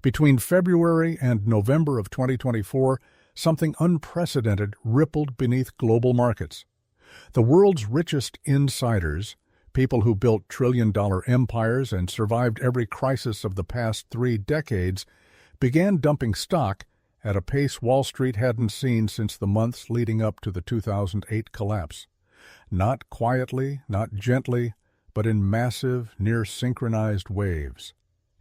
Between February and November of 2024, something unprecedented rippled beneath global markets. The world's richest insiders, people who built trillion-dollar empires and survived every crisis of the past 3 decades, began dumping stock at a pace Wall Street hadn't seen since the months leading up to the 2008 collapse. Not quietly, not gently, but in massive, near-synchronized waves.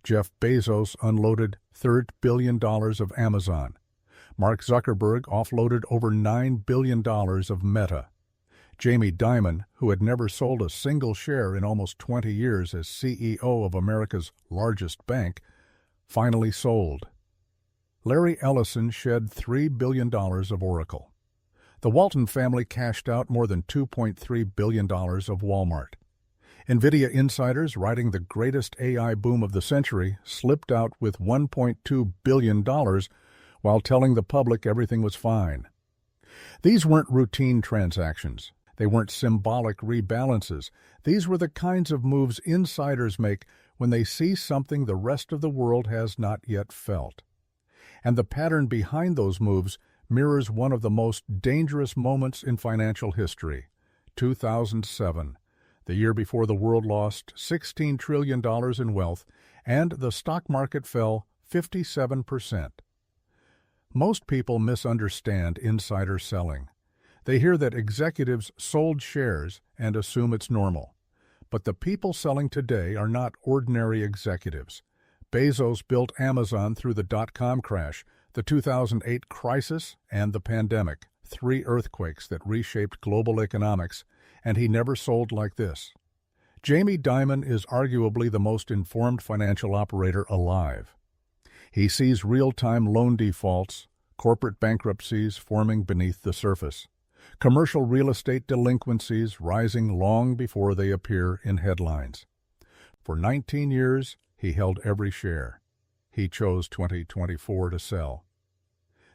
Jeff Bezos unloaded $3 billion of Amazon. Mark Zuckerberg offloaded over $9 billion of Meta. Jamie Dimon, who had never sold a single share in almost 20 years as CEO of America's largest bank, finally sold. Larry Ellison shed $3 billion of Oracle. The Walton family cashed out more than $2.3 billion of Walmart. NVIDIA insiders, riding the greatest AI boom of the century, slipped out with $1.2 billion while telling the public everything was fine. These weren't routine transactions. They weren't symbolic rebalances. These were the kinds of moves insiders make when they see something the rest of the world has not yet felt. And the pattern behind those moves mirrors one of the most dangerous moments in financial history, 2007, the year before the world lost $16 trillion in wealth and the stock market fell 57%. Most people misunderstand insider selling. They hear that executives sold shares and assume it's normal. But the people selling today are not ordinary executives. Bezos built Amazon through the dot-com crash, the 2008 crisis, and the pandemic, 3 earthquakes that reshaped global economics, and he never sold like this. Jamie Dimon is arguably the most informed financial operator alive. He sees real-time loan defaults, corporate bankruptcies forming beneath the surface, commercial real estate delinquencies rising long before they appear in headlines. For 19 years, he held every share. He chose 2024 to sell.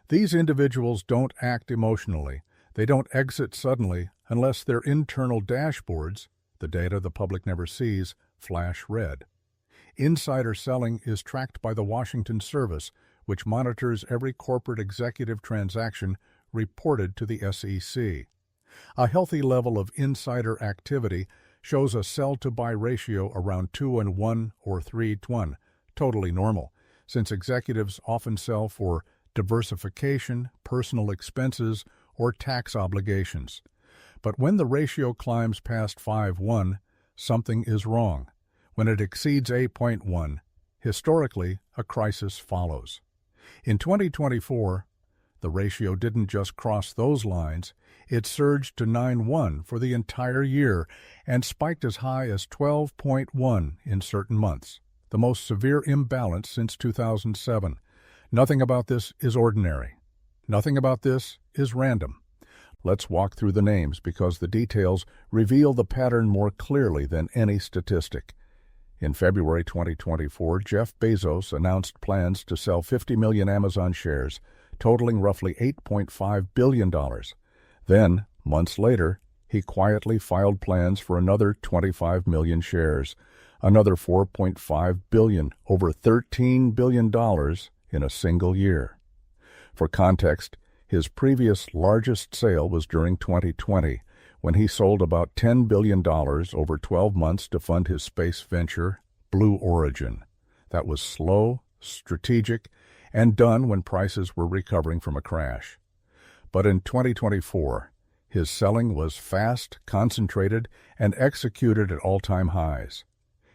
These individuals don't act emotionally. They don't exit suddenly unless their internal dashboards, the data the public never sees, flash red. Insider selling is tracked by the Washington Service, which monitors every corporate executive transaction reported to the SEC. A healthy level of insider activity shows a sell-to-buy ratio around 2:1 or 3:1, totally normal, since executives often sell for diversification, personal expenses, or tax obligations. But when the ratio climbs past 5:1, something is wrong. When it exceeds 8.1, historically, a crisis follows. In 2024, the ratio didn't just cross those lines, it surged to 9:1 for the entire year and spiked as high as 12.1 in certain months, the most severe imbalance since 2007. Nothing about this is ordinary. Nothing about this is random. Let's walk through the names because the details reveal the pattern more clearly than any statistic. In February 2024, Jeff Bezos announced plans to sell 50 million Amazon shares, totaling roughly $8.5 billion. Then, months later, he quietly filed plans for another 25 million shares, another $4.5 billion, over $13 billion in a single year. For context, his previous largest sale was during 2020, when he sold about $10 billion over 12 months to fund his space venture, Blue Origin. That was slow, strategic, and done when prices were recovering from a crash. But in 2024, his selling was fast, concentrated, and executed at all-time highs.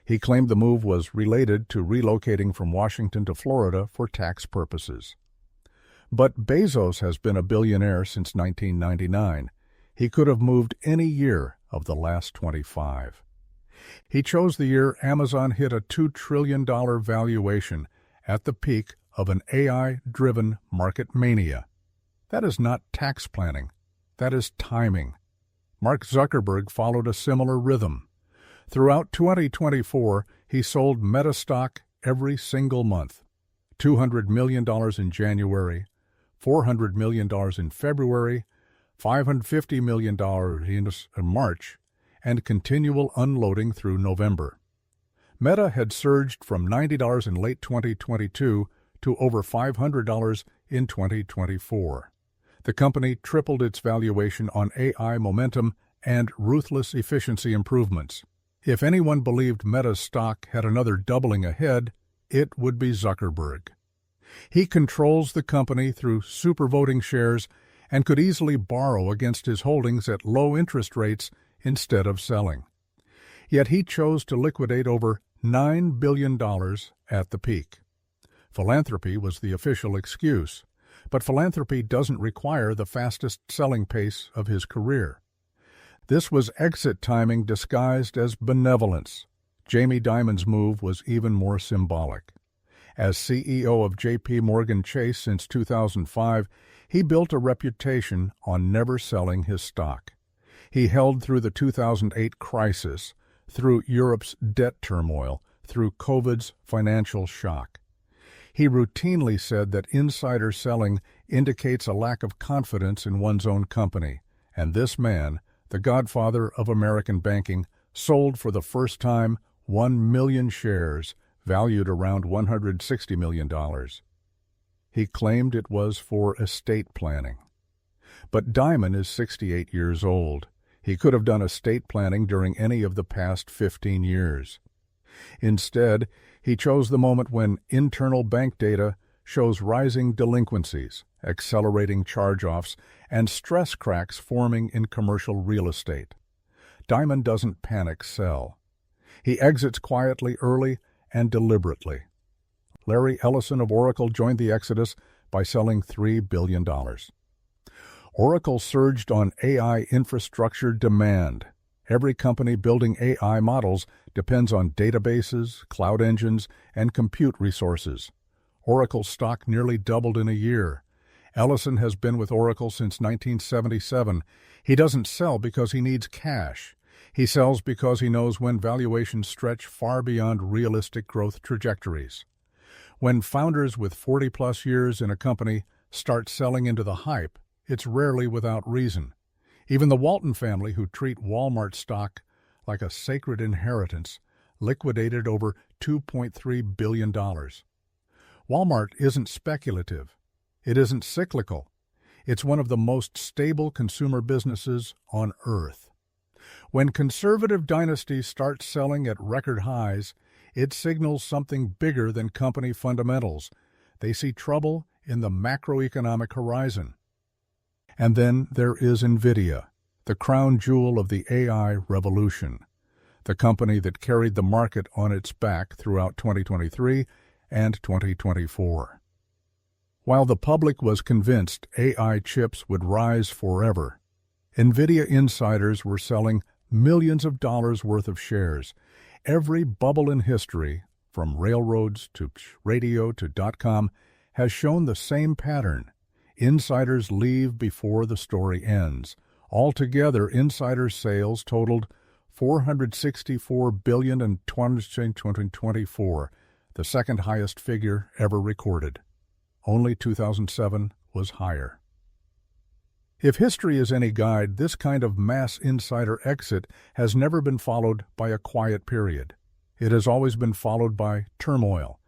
He claimed the move was related to relocating from Washington to Florida for tax purposes. But Bezos has been a billionaire since 1999. He could have moved any year of the last 25. He chose the year Amazon hit a $2 trillion valuation at the peak of an AI-driven market mania. That is not tax planning. That is timing. Mark Zuckerberg followed a similar rhythm. Throughout 2024, he sold Meta stock every single month. $200 million in January, $400 million in February, $550 million in March, and continual unloading through November. Meta had surged from $90 in late 2022 to over $500 in 2024. The company tripled its valuation on AI momentum and ruthless efficiency improvements. If anyone believed Meta's stock had another doubling ahead, it would be Zuckerberg. He controls the company through supervoting shares and could easily borrow against his holdings at low interest rates instead of selling. Yet he chose to liquidate over $9 billion at the peak. Philanthropy was the official excuse, but philanthropy doesn't require the fastest selling pace of his career. This was exit timing disguised as benevolence. Jamie Dimon's move was even more symbolic. As CEO of J.P. Morgan Chase since 2005, he built a reputation on never selling his stock. He held through the 2008 crisis, through Europe's debt turmoil, through COVID's financial shock. He routinely said that insider selling indicates a lack of confidence in one's own company, and this man, the godfather of American banking, sold for the first time 1 million shares, valued around $160 million. He claimed it was for estate planning. But Dimon is 68 years old. He could have done estate planning during any of the past 15 years. Instead, he chose the moment when internal bank data shows rising delinquencies, accelerating charge-offs, and stress cracks forming in commercial real estate. Dimon doesn't panic sell. He exits quietly early and deliberately. Larry Ellison of Oracle joined the exodus by selling $3 billion. Oracle surged on AI infrastructure demand. Every company building AI models depends on databases, cloud engines, and compute resources. Oracle's stock nearly doubled in a year. Ellison has been with Oracle since 1977. He doesn't sell because he needs cash. He sells because he knows when valuations stretch far beyond realistic growth trajectories. When founders with 40-plus years in a company start selling into the hype, it's rarely without reason. Even the Walton family, who treat Walmart stock like a sacred inheritance, liquidated over $2.3 billion. Walmart isn't speculative. It isn't cyclical. It's one of the most stable consumer businesses on earth. When conservative dynasties start selling at record highs, it signals something bigger than company fundamentals. They see trouble in the macroeconomic horizon. And then there is NVIDIA, the crown jewel of the AI revolution, the company that carried the market on its back throughout 2023 and 2024. While the public was convinced AI chips would rise forever, NVIDIA insiders were selling millions of dollars worth of shares. Every bubble in history, from railroads to radio to .com, has shown the same pattern. Insiders leave before the story ends. Altogether, insider sales totaled $464 billion in 2024, the second highest figure ever recorded. Only 2007 was higher. If history is any guide, this kind of mass insider exit has never been followed by a quiet period. It has always been followed by turmoil,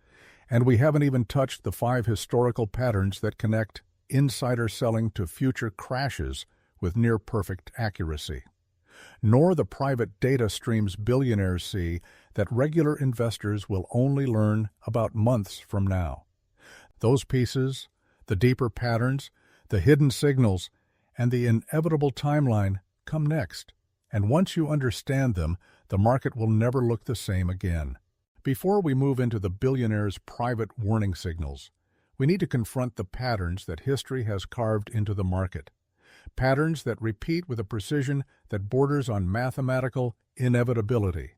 and we haven't even touched the 5 historical patterns that connect insider selling to future crashes with near-perfect accuracy, nor the private data streams billionaires see that regular investors will only learn about months from now. Those pieces, the deeper patterns, the hidden signals, and the inevitable timeline come next, and once you understand them, the market will never look the same again. Before we move into the billionaires' private warning signals, we need to confront the patterns that history has carved into the market, patterns that repeat with a precision that borders on mathematical inevitability.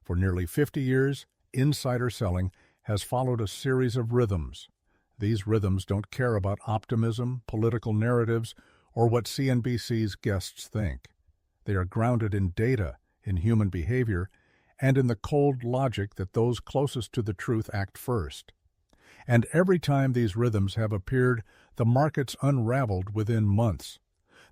For nearly 50 years, insider selling has followed a series of rhythms. These rhythms don't care about optimism, political narratives, or what CNBC's guests think. They are grounded in data, in human behavior, and in the cold logic that those closest to the truth act first. And every time these rhythms have appeared, the markets unraveled within months.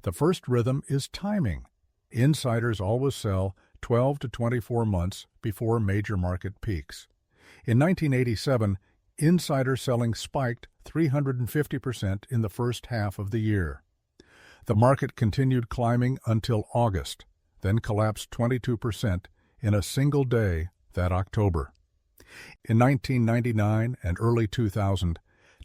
The first rhythm is timing. Insiders always sell 12 to 24 months before major market peaks. In 1987, insider selling spiked 350% in the first half of the year. The market continued climbing until August, then collapsed 22% in a single day that October. In 1999 and early 2000,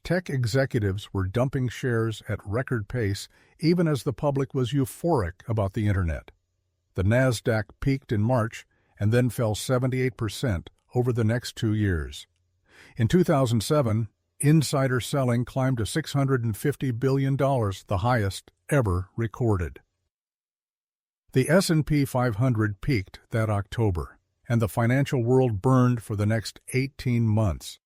tech executives were dumping shares at record pace even as the public was euphoric about the Internet. The Nasdaq peaked in March and then fell 78% over the next 2 years. In 2007, insider selling climbed to $650 billion, the highest ever recorded. The S&P 500 peaked that October, and the financial world burned for the next 18 months.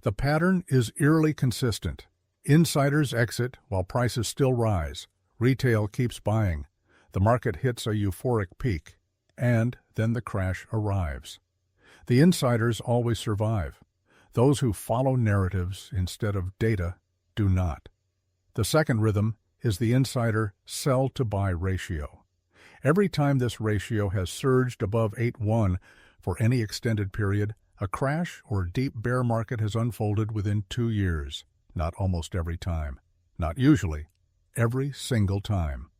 The pattern is eerily consistent. Insiders exit while prices still rise. Retail keeps buying. The market hits a euphoric peak, and then the crash arrives. The insiders always survive. Those who follow narratives instead of data do not. The second rhythm is the insider sell-to-buy ratio. Every time this ratio has surged above 8:1 for any extended period, a crash or deep bear market has unfolded within 2 years. Not almost every time. Not usually. Every single time.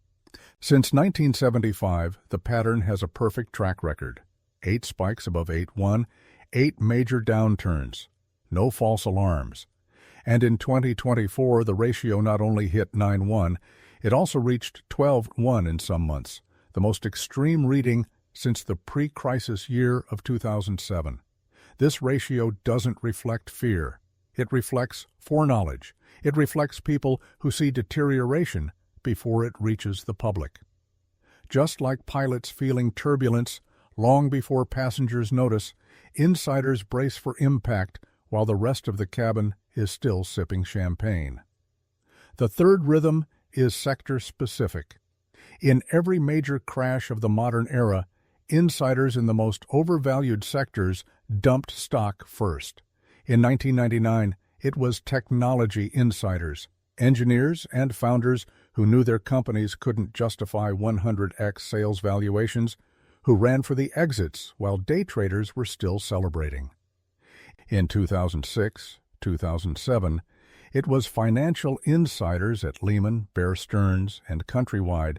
Since 1975, the pattern has a perfect track record. 8 spikes above 8:1, 8 major downturns. No false alarms. And in 2024, the ratio not only hit 9:1, it also reached 12:1 in some months, the most extreme reading since the pre-crisis year of 2007. This ratio doesn't reflect fear. It reflects foreknowledge. It reflects people who see deterioration before it reaches the public. Just like pilots feeling turbulence long before passengers notice, insiders brace for impact while the rest of the cabin is still sipping champagne. The third rhythm is sector-specific. In every major crash of the modern era, insiders in the most overvalued sectors dumped stock first. In 1999, it was technology insiders, engineers and founders who knew their companies couldn't justify 100x sales valuations, who ran for the exits while day traders were still celebrating. In 2006, 2007, it was financial insiders at Lehman, Bear Stearns, and Countrywide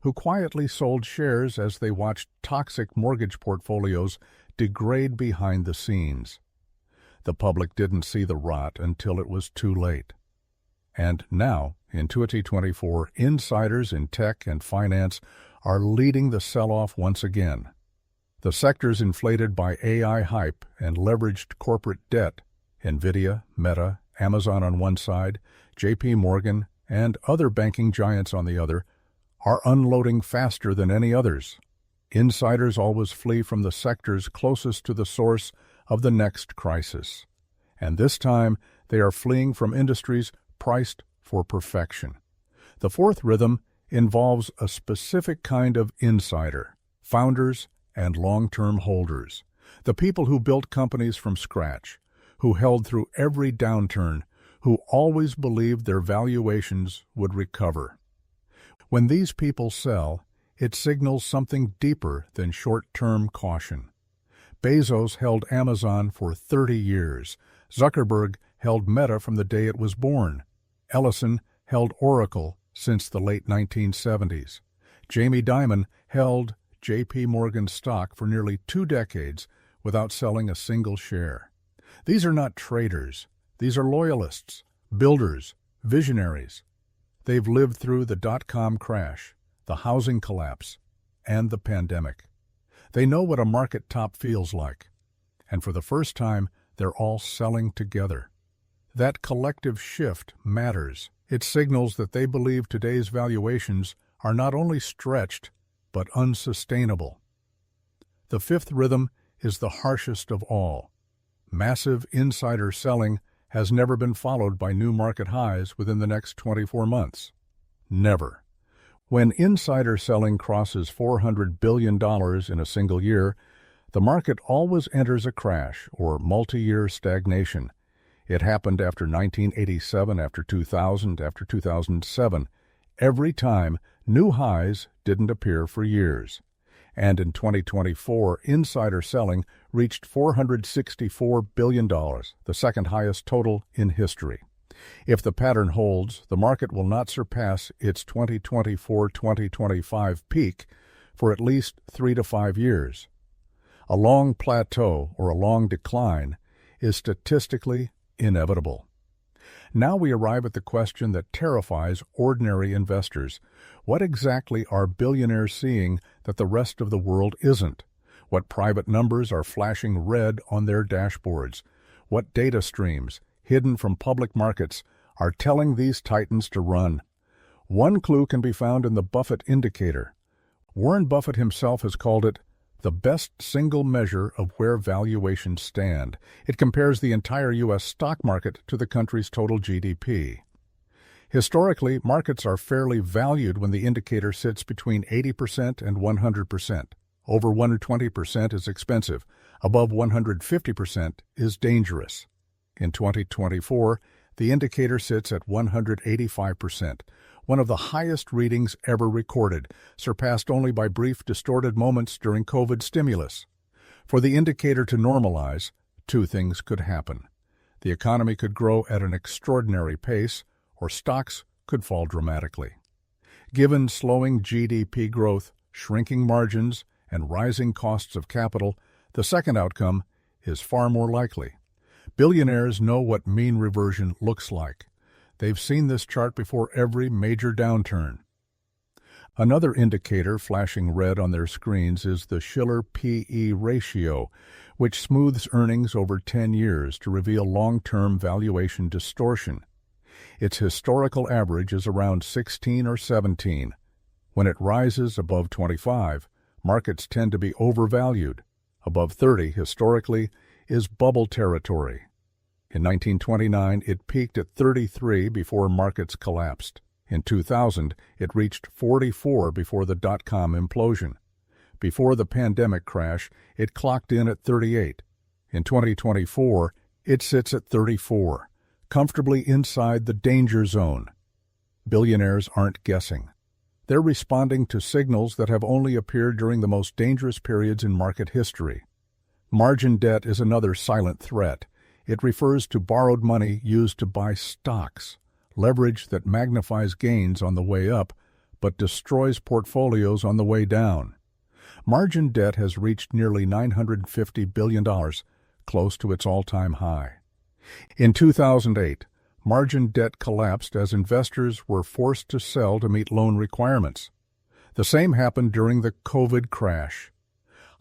who quietly sold shares as they watched toxic mortgage portfolios degrade behind the scenes. The public didn't see the rot until it was too late. And now, in 2024, insiders in tech and finance are leading the sell-off once again. The sectors inflated by AI hype and leveraged corporate debt, Nvidia, Meta, Amazon on one side, JP Morgan, and other banking giants on the other, are unloading faster than any others. Insiders always flee from the sectors closest to the source of the next crisis. And this time, they are fleeing from industries priced for perfection. The fourth rhythm involves a specific kind of insider, founders and long-term holders, the people who built companies from scratch, who held through every downturn, who always believed their valuations would recover. When these people sell, it signals something deeper than short-term caution. Bezos held Amazon for 30 years. Zuckerberg held Meta from the day it was born. Ellison held Oracle since the late 1970s. Jamie Dimon held JP Morgan stock for nearly 2 decades without selling a single share. These are not traders. These are loyalists, builders, visionaries. They've lived through the dot-com crash, the housing collapse, and the pandemic. They know what a market top feels like. And for the first time, they're all selling together. That collective shift matters. It signals that they believe today's valuations are not only stretched, but unsustainable. The fifth rhythm is the harshest of all. Massive insider selling has never been followed by new market highs within the next 24 months. Never. When insider selling crosses $400 billion in a single year, the market always enters a crash or multi-year stagnation. It happened after 1987, after 2000, after 2007. Every time, new highs didn't appear for years. And in 2024, insider selling reached $464 billion, the second highest total in history. If the pattern holds, the market will not surpass its 2024-2025 peak for at least 3 to 5 years. A long plateau or a long decline is statistically inevitable. Now we arrive at the question that terrifies ordinary investors. What exactly are billionaires seeing that the rest of the world isn't? What private numbers are flashing red on their dashboards? What data streams, hidden from public markets, are telling these titans to run? One clue can be found in the Buffett Indicator. Warren Buffett himself has called it the best single measure of where valuations stand. It compares the entire U.S. stock market to the country's total GDP. Historically, markets are fairly valued when the indicator sits between 80% and 100%. Over 120% is expensive. Above 150% is dangerous. In 2024, the indicator sits at 185%, one of the highest readings ever recorded, surpassed only by brief distorted moments during COVID stimulus. For the indicator to normalize, two things could happen. The economy could grow at an extraordinary pace, or stocks could fall dramatically. Given slowing GDP growth, shrinking margins, and rising costs of capital, the second outcome is far more likely. Billionaires know what mean reversion looks like. They've seen this chart before every major downturn. Another indicator flashing red on their screens is the Shiller P/E ratio, which smooths earnings over 10 years to reveal long-term valuation distortion. Its historical average is around 16 or 17. When it rises above 25, markets tend to be overvalued. Above 30, historically, is bubble territory. In 1929, it peaked at 33 before markets collapsed. In 2000, it reached 44 before the dot-com implosion. Before the pandemic crash, it clocked in at 38. In 2024, it sits at 34, comfortably inside the danger zone. Billionaires aren't guessing. They're responding to signals that have only appeared during the most dangerous periods in market history. Margin debt is another silent threat. It refers to borrowed money used to buy stocks, leverage that magnifies gains on the way up but destroys portfolios on the way down. Margin debt has reached nearly $950 billion, close to its all-time high. In 2008, margin debt collapsed as investors were forced to sell to meet loan requirements. The same happened during the COVID crash.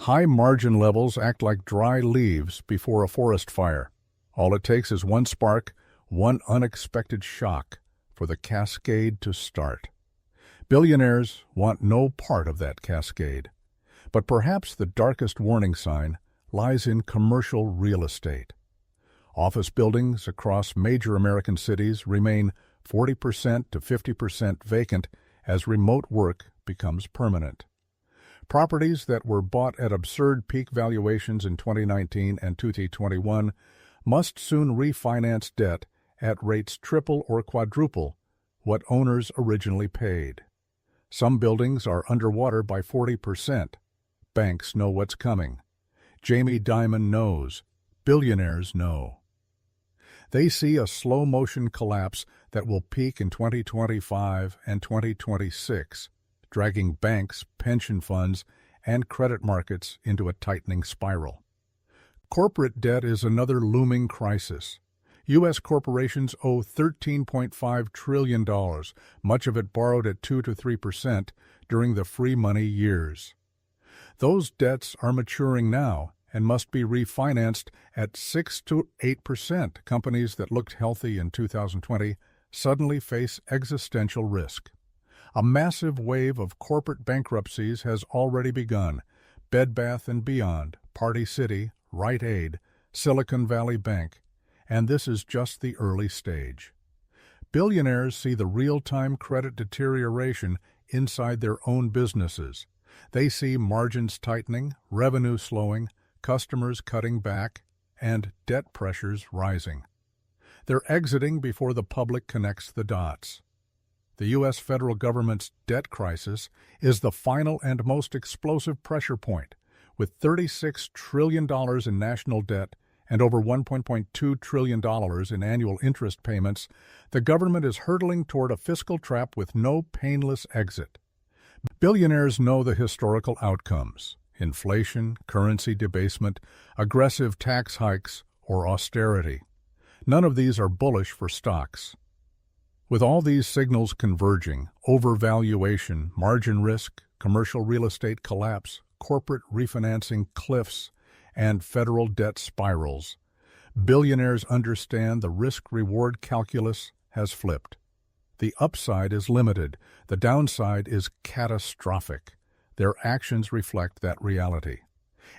High margin levels act like dry leaves before a forest fire. All it takes is one spark, one unexpected shock, for the cascade to start. Billionaires want no part of that cascade. But perhaps the darkest warning sign lies in commercial real estate. Office buildings across major American cities remain 40% to 50% vacant as remote work becomes permanent. Properties that were bought at absurd peak valuations in 2019 and 2021 must soon refinance debt at rates triple or quadruple what owners originally paid. Some buildings are underwater by 40%. Banks know what's coming. Jamie Dimon knows. Billionaires know. They see a slow-motion collapse that will peak in 2025 and 2026, dragging banks, pension funds, and credit markets into a tightening spiral. Corporate debt is another looming crisis. U.S. corporations owe $13.5 trillion, much of it borrowed at 2 to 3% during the free money years. Those debts are maturing now and must be refinanced at 6 to 8%. Companies that looked healthy in 2020 suddenly face existential risk. A massive wave of corporate bankruptcies has already begun. Bed Bath & Beyond, Party City, Rite Aid, Silicon Valley Bank, and this is just the early stage. Billionaires see the real-time credit deterioration inside their own businesses. They see margins tightening, revenue slowing, customers cutting back, and debt pressures rising. They're exiting before the public connects the dots. the U.S. federal government's debt crisis is the final and most explosive pressure point. With $36 trillion in national debt and over $1.2 trillion in annual interest payments, the government is hurtling toward a fiscal trap with no painless exit. Billionaires know the historical outcomes: inflation, currency debasement, aggressive tax hikes, or austerity. None of these are bullish for stocks. With all these signals converging, overvaluation, margin risk, commercial real estate collapse, corporate refinancing cliffs, and federal debt spirals, billionaires understand the risk-reward calculus has flipped. The upside is limited, the downside is catastrophic. Their actions reflect that reality.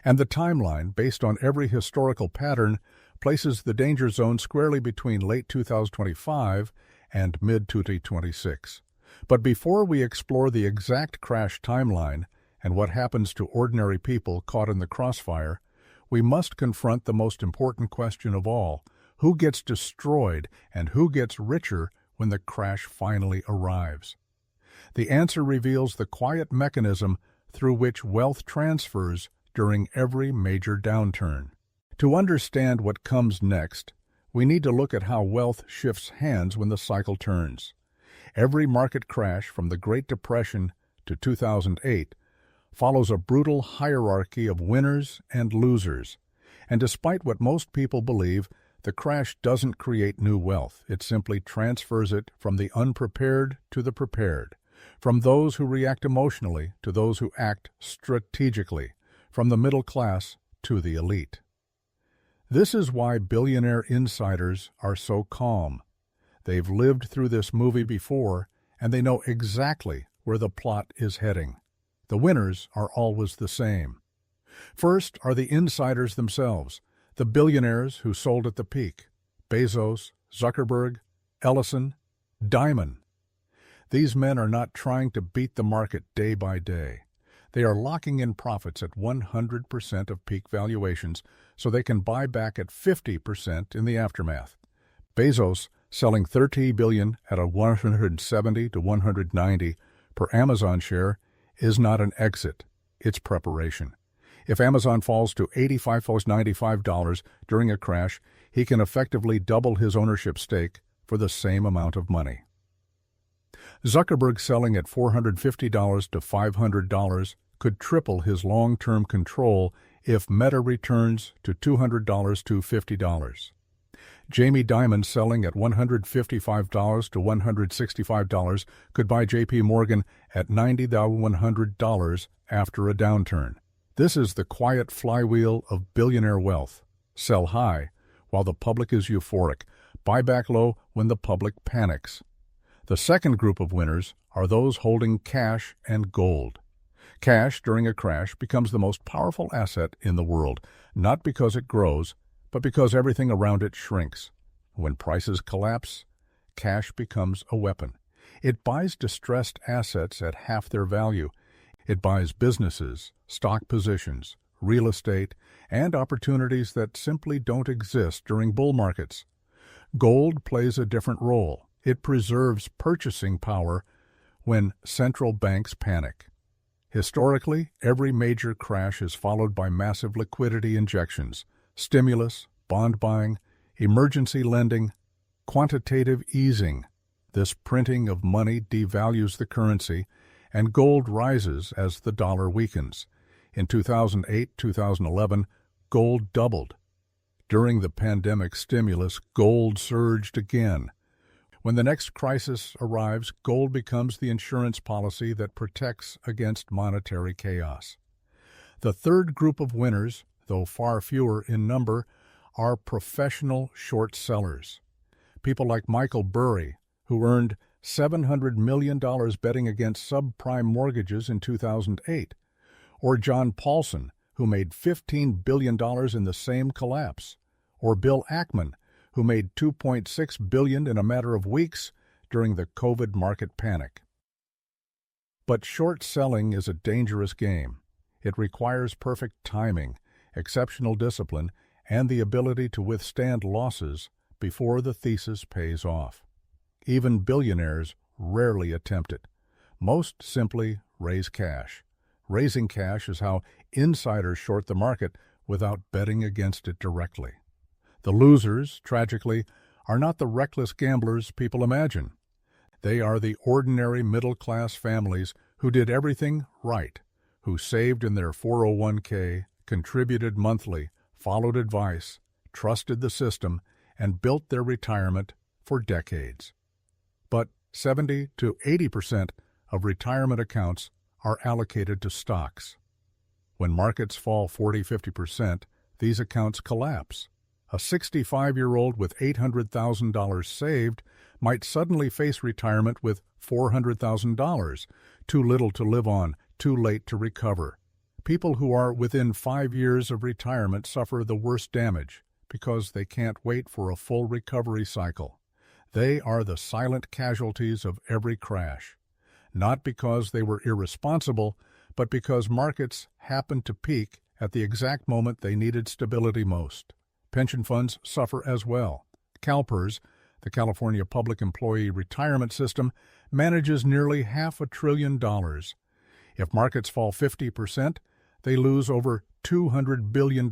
And the timeline, based on every historical pattern, places the danger zone squarely between late 2025 and mid-2026. But before we explore the exact crash timeline and what happens to ordinary people caught in the crossfire, we must confront the most important question of all: who gets destroyed and who gets richer when the crash finally arrives? The answer reveals the quiet mechanism through which wealth transfers during every major downturn. To understand what comes next, we need to look at how wealth shifts hands when the cycle turns. Every market crash from the Great Depression to 2008 follows a brutal hierarchy of winners and losers. And despite what most people believe, the crash doesn't create new wealth. It simply transfers it from the unprepared to the prepared, from those who react emotionally to those who act strategically, from the middle class to the elite. This is why billionaire insiders are so calm. They've lived through this movie before, and they know exactly where the plot is heading. The winners are always the same. First are the insiders themselves, the billionaires who sold at the peak: Bezos, Zuckerberg, Ellison, Dimon. These men are not trying to beat the market day by day. They are locking in profits at 100% of peak valuations so they can buy back at 50% in the aftermath. Bezos selling $30 billion at a 170 to 190 per Amazon share is not an exit, it's preparation. If Amazon falls to $85-$95 during a crash, he can effectively double his ownership stake for the same amount of money. Zuckerberg selling at $450 to $500 could triple his long-term control if Meta returns to $200 to $50. Jamie Dimon selling at $155 to $165 could buy J.P. Morgan at $90 to $100 after a downturn. This is the quiet flywheel of billionaire wealth. Sell high while the public is euphoric. Buy back low when the public panics. The second group of winners are those holding cash and gold. Cash during a crash becomes the most powerful asset in the world, not because it grows, but because everything around it shrinks. When prices collapse, cash becomes a weapon. It buys distressed assets at half their value. It buys businesses, stock positions, real estate, and opportunities that simply don't exist during bull markets. Gold plays a different role. It preserves purchasing power when central banks panic. Historically, every major crash is followed by massive liquidity injections: stimulus, bond buying, emergency lending, quantitative easing. This printing of money devalues the currency, and gold rises as the dollar weakens. In 2008-2011, gold doubled. During the pandemic stimulus, gold surged again. When the next crisis arrives, gold becomes the insurance policy that protects against monetary chaos. The third group of winners, though far fewer in number, are professional short sellers. People like Michael Burry, who earned $700 million betting against subprime mortgages in 2008, or John Paulson, who made $15 billion in the same collapse, or Bill Ackman, who made $2.6 billion in a matter of weeks during the COVID market panic. But short selling is a dangerous game. It requires perfect timing, exceptional discipline, and the ability to withstand losses before the thesis pays off. Even billionaires rarely attempt it. Most simply raise cash. Raising cash is how insiders short the market without betting against it directly. The losers, tragically, are not the reckless gamblers people imagine. They are the ordinary middle-class families who did everything right, who saved in their 401k, contributed monthly, followed advice, trusted the system, and built their retirement for decades. But 70 to 80% of retirement accounts are allocated to stocks. When markets fall 40-50%, these accounts collapse. A 65-year-old with $800,000 saved might suddenly face retirement with $400,000, too little to live on, too late to recover. People who are within 5 years of retirement suffer the worst damage because they can't wait for a full recovery cycle. They are the silent casualties of every crash, not because they were irresponsible, but because markets happened to peak at the exact moment they needed stability most. Pension funds suffer as well. CalPERS, the California Public Employee Retirement System, manages nearly $500 billion. If markets fall 50%, they lose over $200 billion.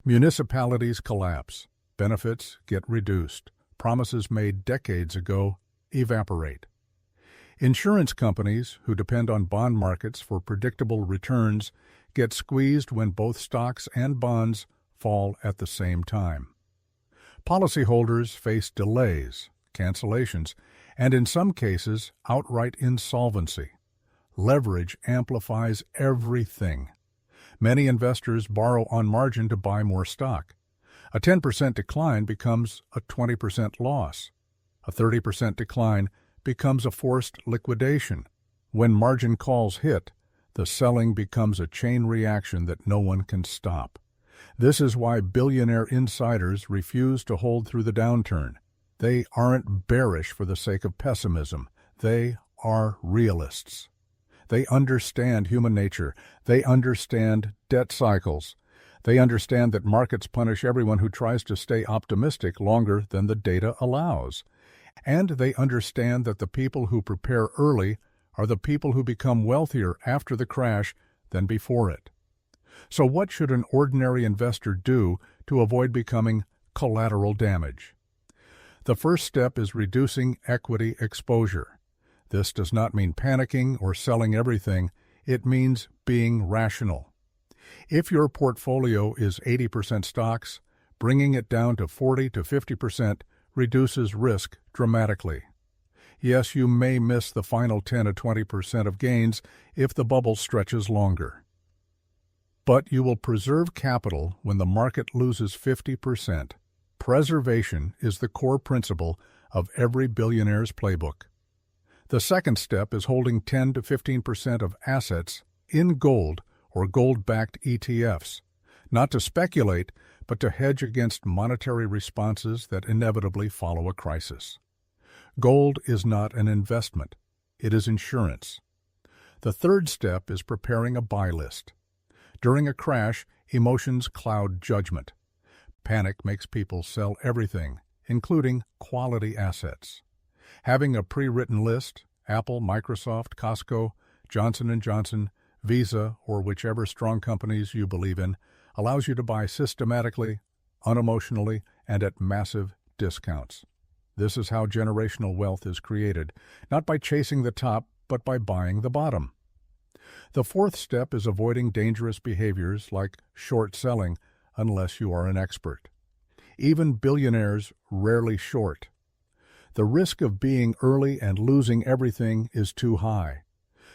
Municipalities collapse. Benefits get reduced. Promises made decades ago evaporate. Insurance companies, who depend on bond markets for predictable returns, get squeezed when both stocks and bonds fall at the same time. Policyholders face delays, cancellations, and in some cases, outright insolvency. Leverage amplifies everything. Many investors borrow on margin to buy more stock. A 10% decline becomes a 20% loss. A 30% decline becomes a forced liquidation. When margin calls hit, the selling becomes a chain reaction that no one can stop. This is why billionaire insiders refuse to hold through the downturn. They aren't bearish for the sake of pessimism. They are realists. They understand human nature. They understand debt cycles. They understand that markets punish everyone who tries to stay optimistic longer than the data allows. And they understand that the people who prepare early are the people who become wealthier after the crash than before it. So what should an ordinary investor do to avoid becoming collateral damage? The first step is reducing equity exposure. This does not mean panicking or selling everything. It means being rational. If your portfolio is 80% stocks, bringing it down to 40 to 50% reduces risk dramatically. Yes, you may miss the final 10 to 20% of gains if the bubble stretches longer. But you will preserve capital when the market loses 50%. Preservation is the core principle of every billionaire's playbook. The second step is holding 10 to 15% of assets in gold or gold-backed ETFs, not to speculate, but to hedge against monetary responses that inevitably follow a crisis. Gold is not an investment. It is insurance. The third step is preparing a buy list. During a crash, emotions cloud judgment. Panic makes people sell everything, including quality assets. Having a pre-written list, Apple, Microsoft, Costco, Johnson & Johnson, Visa, or whichever strong companies you believe in, allows you to buy systematically, unemotionally, and at massive discounts. This is how generational wealth is created, not by chasing the top, but by buying the bottom. The fourth step is avoiding dangerous behaviors like short selling unless you are an expert. Even billionaires rarely short. The risk of being early and losing everything is too high.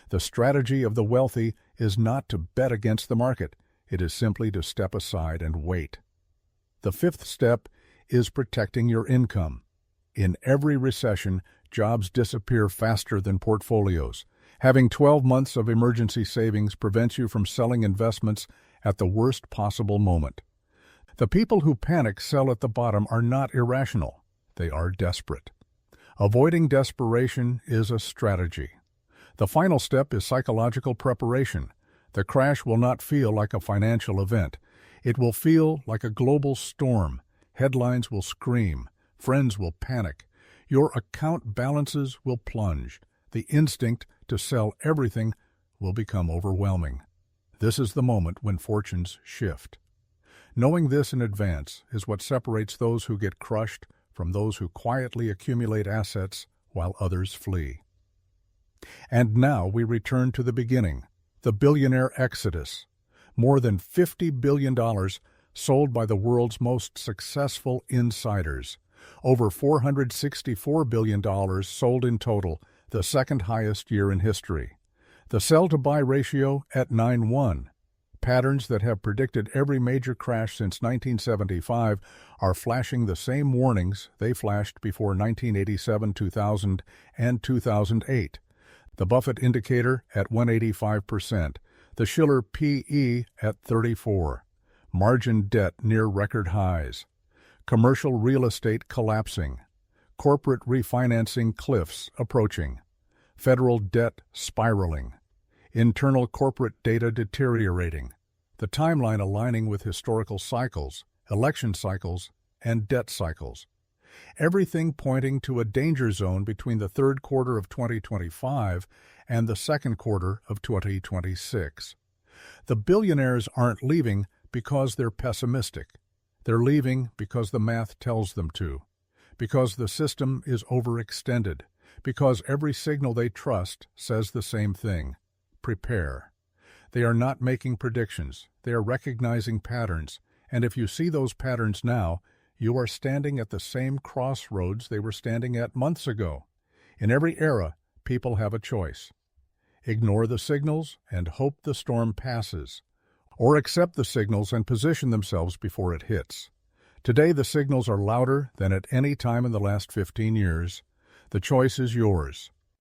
The strategy of the wealthy is not to bet against the market. It is simply to step aside and wait. The fifth step is protecting your income. In every recession, jobs disappear faster than portfolios. Having 12 months of emergency savings prevents you from selling investments at the worst possible moment. The people who panic sell at the bottom are not irrational. They are desperate. Avoiding desperation is a strategy. The final step is psychological preparation. The crash will not feel like a financial event. It will feel like a global storm. Headlines will scream. Friends will panic. Your account balances will plunge. The instinct to sell everything will become overwhelming. This is the moment when fortunes shift. Knowing this in advance is what separates those who get crushed from those who quietly accumulate assets while others flee. And now we return to the beginning, the billionaire exodus. More than $50 billion sold by the world's most successful insiders. Over $464 billion sold in total, the second highest year in history. The sell-to-buy ratio at 9:1. Patterns that have predicted every major crash since 1975 are flashing the same warnings they flashed before 1987, 2000, and 2008. The Buffett Indicator at 185%. The Shiller P at 34. Margin debt near record highs. Commercial real estate collapsing. Corporate refinancing cliffs approaching. Federal debt spiraling. Internal corporate data deteriorating. The timeline aligning with historical cycles, election cycles, and debt cycles. Everything pointing to a danger zone between the third quarter of 2025 and the second quarter of 2026. The billionaires aren't leaving because they're pessimistic. They're leaving because the math tells them to, because the system is overextended, because every signal they trust says the same thing: prepare. They are not making predictions. They are recognizing patterns, and if you see those patterns now, you are standing at the same crossroads they were standing at months ago. In every era, people have a choice. Ignore the signals and hope the storm passes, or accept the signals and position themselves before it hits. Today, the signals are louder than at any time in the last 15 years. The choice is yours.